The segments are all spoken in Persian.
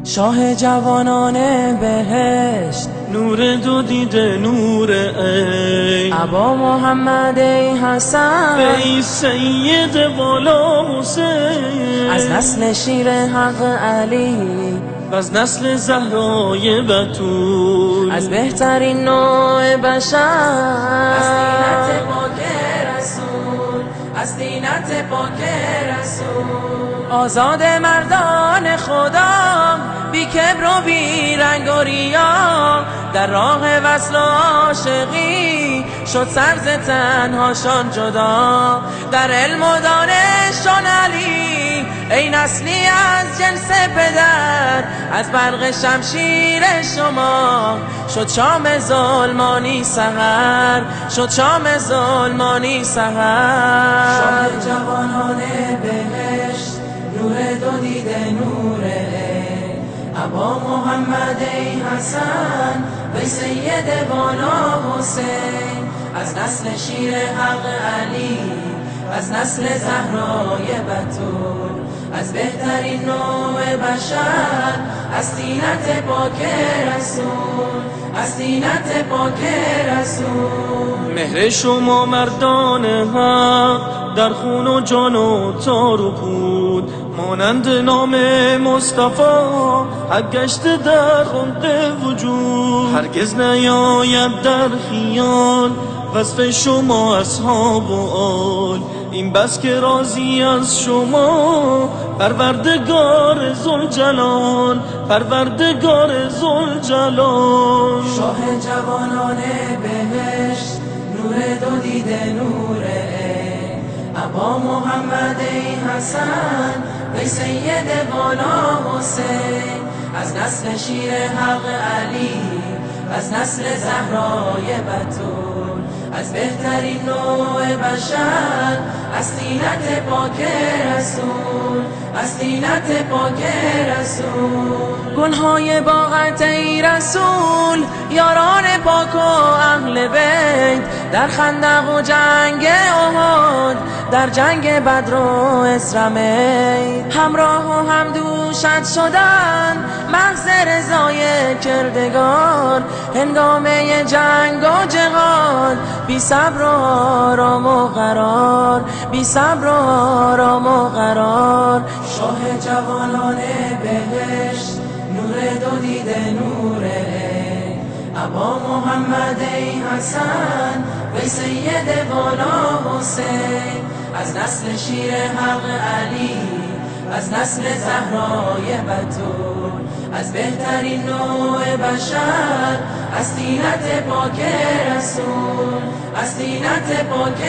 شاه جوانان بهشت، نور دو دیده نور عین، ابا محمد ای حسن، ای سید والا حسین، از نسل شیر حق علی و از نسل زهرای بتول، از بهترین نوع بشر، از دینت پاک رسول، از دینت پاک رسول، آزاد مردان خدا، بی کبر و بی رنگ و ریا، در راه وصل و عاشقی شد سر ز تنهاشان جدا، در علم و دانشان علی، ای نسلی از جنس پدر، از برق شمشیر شما شد شام ظلمانی سحر، شد شام ظلمانی سحر. شاه جوانان بهشت، نور دو دیده نور عین، ابا محمد ای حسن، وی سید والا حسین، از نسل شیر حق علی، از نسل زهرای بتول، از بهترین نوع بشر، از دینت پاک رسول، از دینت پاک رسول. مهر شما مردان حق در خون و جان و تار و پود، مانند نام مصطفی حق گشته در عمق وجود، هرگز نیاید در خیال وصف شما اصحاب و آل، این بس که راضی از شما پروردگار ذوالجلال، پروردگار ذوالجلال. شاه جوانان بهشت، نور دو دیده نور عین، ابا محمد ای حسن، وی سید والا حسین، از نسل شیر حق علی، از نسل زهرای بتول، از بهترین نوع بشر، از دینت پاک رسول، از دینت پاک رسول. گلهای باغت ای رسول، یاران پاک و اهل بیت، در خندق و جنگ احد، در جنگ بدر و اسرمی، همراه و همدوشت شدن مغز رضای کردگار، هنگامه جنگ و جهاد، بی صبر و آرام و قرار، بی صبر و آرام و قرار. شاه جوانان بهشت، نور دو دیده نور عین، ابا محمد ای حسن، وی سید والا حسین، از نسل شیر حق علی، از نسل زهرای بتول، از بهترین نوع بشر، از دینت پاک رسول، از دینت پاک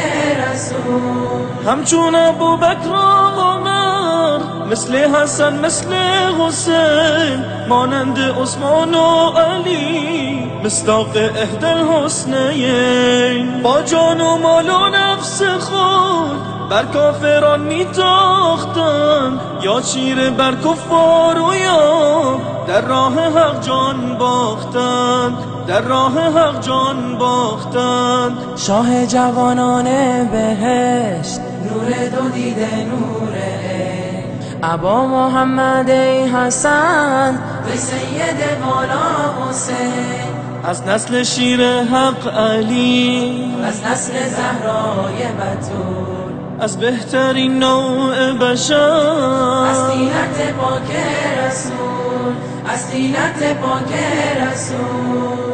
رسول. همچون ابوبکر و عمر، مثل حسن مثل حسین، مانند عثمان و علی، مصداق احدی الحسنیین، با جان و مال و نفس خود بر کافران میتاختند، یا چیره بر کفار و یا در راه حق جان باختند، در راه حق جان باختند. شاه جوانان بهشت، نور دو دیده نور عین، ابا محمد ای حسن، وی سید والا حسین، از نسل شیر حق علی، از نسل زهرای بتول، از بهترین نوع بشر، از دینت پاک رسول، از دینت پاک رسول.